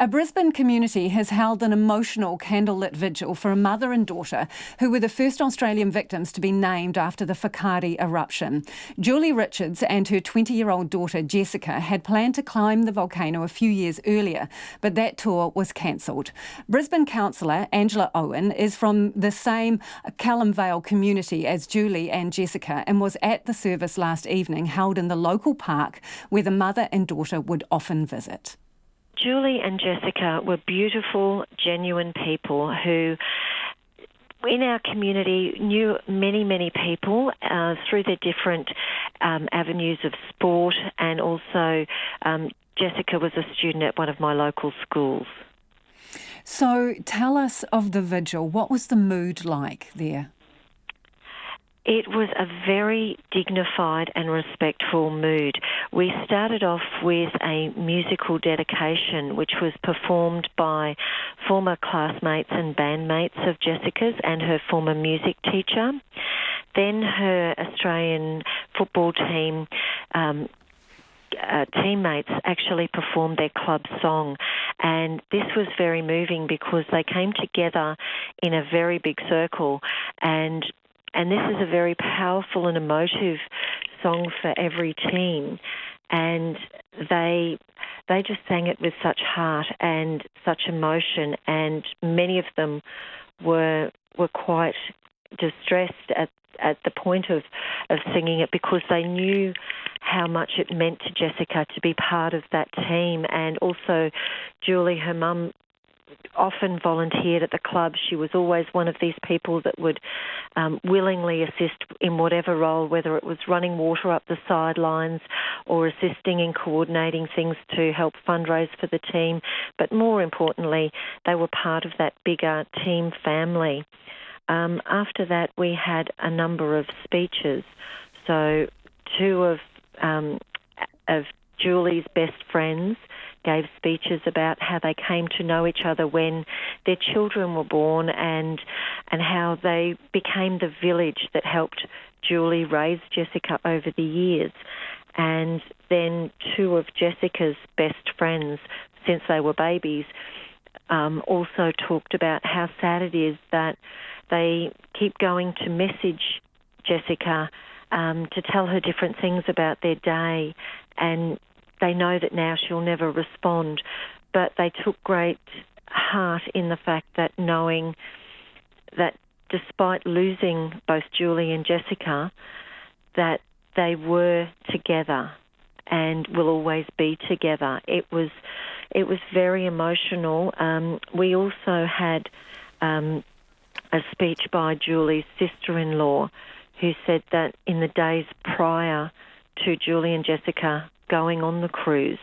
A Brisbane community has held an emotional candlelit vigil for a mother and daughter who were the first Australian victims to be named after the Whakaari eruption. Julie Richards and her 20-year-old daughter Jessica had planned to climb the volcano a few years earlier, but that tour was cancelled. Brisbane councillor Owen is from the same Calamvale community as Julie and Jessica and was at the service last evening held in the local park where the mother and daughter would often visit. Julie and Jessica were beautiful, genuine people who, in our community, knew many, many people through their different avenues of sport, and also Jessica was a student at one of my local schools. So tell us of the vigil. What was the mood like there? It was a very dignified and respectful mood. We started off with a musical dedication which was performed by former classmates and bandmates of Jessica's and her former music teacher. Then her Australian football team teammates actually performed their club song, and this was very moving because they came together in a very big circle, and this is a very powerful and emotive song for every team, and they just sang it with such heart and such emotion, and many of them were quite distressed at the point of singing it because they knew how much it meant to Jessica to be part of that team. And also Julie, her mum, often volunteered at the club. She was always one of these people that would willingly assist in whatever role, whether it was running water up the sidelines or assisting in coordinating things to help fundraise for the team. But more importantly, they were part of that bigger team family. After that, we had a number of speeches. So two of Julie's best friends gave speeches about how they came to know each other when their children were born, and how they became the village that helped Julie raise Jessica over the years. And then two of Jessica's best friends, since they were babies, also talked about how sad it is that they keep going to message Jessica to tell her different things about their day, and they know that now she'll never respond, but they took great heart in the fact that knowing that despite losing both Julie and Jessica, that they were together and will always be together. It was very emotional. We also had a speech by Julie's sister-in-law, who said that in the days prior to Julie and Jessica going on the cruise,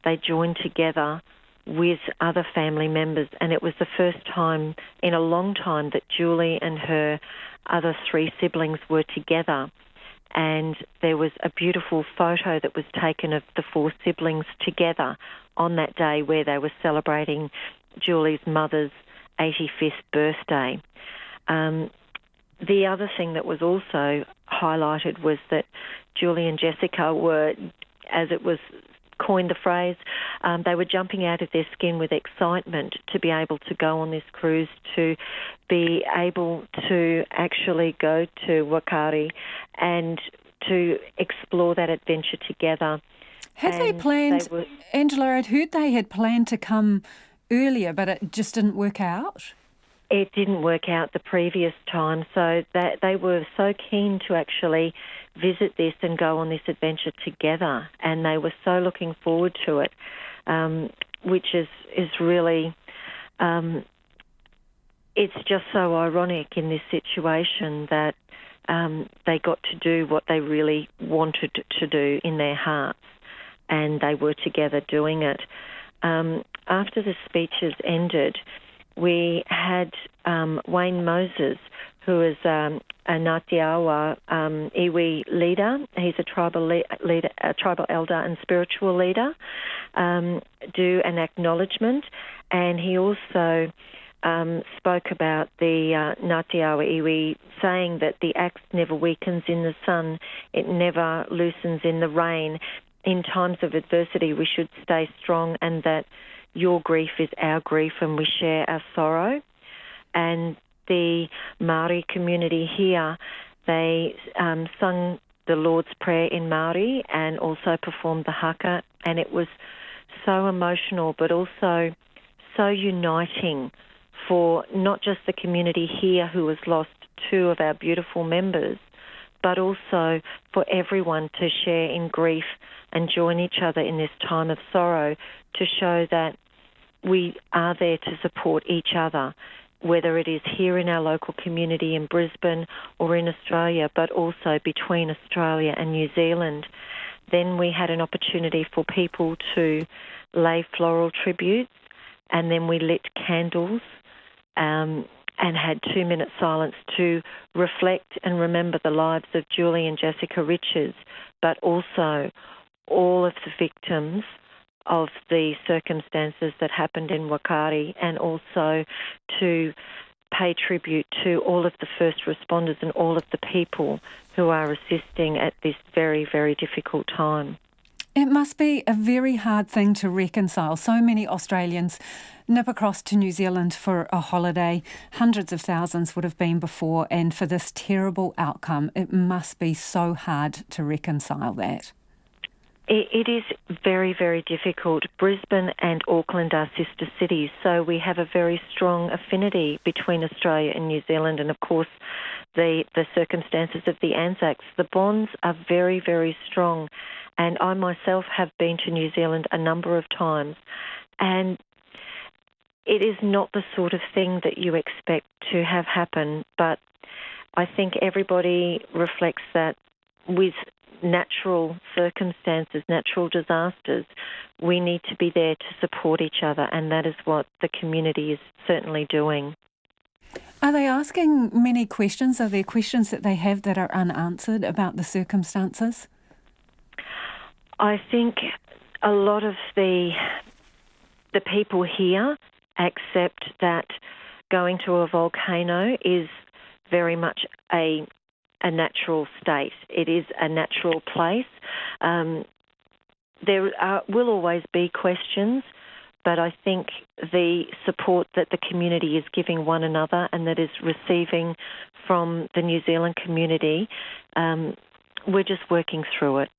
they joined together with other family members, and it was the first time in a long time that Julie and her other three siblings were together. And there was a beautiful photo that was taken of the four siblings together on that day where they were celebrating Julie's mother's 85th birthday. The other thing that was also highlighted was that Julie and Jessica were, as it was coined the phrase, they were jumping out of their skin with excitement to be able to go on this cruise, to be able to actually go to Whakaari and to explore that adventure together. Had they planned, Angela, I'd heard they had planned to come earlier, but it just didn't work out? It didn't work out the previous time, so that they were so keen to actually visit this and go on this adventure together, and they were so looking forward to it, which is really, it's just so ironic in this situation that they got to do what they really wanted to do in their hearts, and they were together doing it. After the speeches ended, we had Wayne Moses, who is a Ngāti iwi leader. He's a tribal leader, a tribal elder and spiritual leader, do an acknowledgement, and he also spoke about the Ngāti iwi, saying that the axe never weakens in the sun, it never loosens in the rain. In times of adversity, we should stay strong, and that your grief is our grief and we share our sorrow. And the Māori community here, they sung the Lord's Prayer in Māori and also performed the haka, and it was so emotional but also so uniting for not just the community here who has lost two of our beautiful members, but also for everyone to share in grief and join each other in this time of sorrow, to show that we are there to support each other, whether it is here in our local community in Brisbane or in Australia, but also between Australia and New Zealand. Then we had an opportunity for people to lay floral tributes, and then we lit candles and had 2-minute silence to reflect and remember the lives of Julie and Jessica Richards, but also all of the victims of the circumstances that happened in Whakaari, and also to pay tribute to all of the first responders and all of the people who are assisting at this very, very difficult time. It must be a very hard thing to reconcile. So many Australians nip across to New Zealand for a holiday. Hundreds of thousands would have been before, and for this terrible outcome, it must be so hard to reconcile that. It is very, very difficult. Brisbane and Auckland are sister cities, so we have a very strong affinity between Australia and New Zealand, and of course the circumstances of the Anzacs. The bonds are very, very strong, and I myself have been to New Zealand a number of times, and it is not the sort of thing that you expect to have happen, but I think everybody reflects that with natural circumstances, natural disasters, we need to be there to support each other, and that is what the community is certainly doing. Are they asking many questions? Are there questions that they have that are unanswered about the circumstances? I think a lot of the people here accept that going to a volcano is very much a natural state. It is a natural place. There will always be questions, but I think the support that the community is giving one another and that is receiving from the New Zealand community, we're just working through it.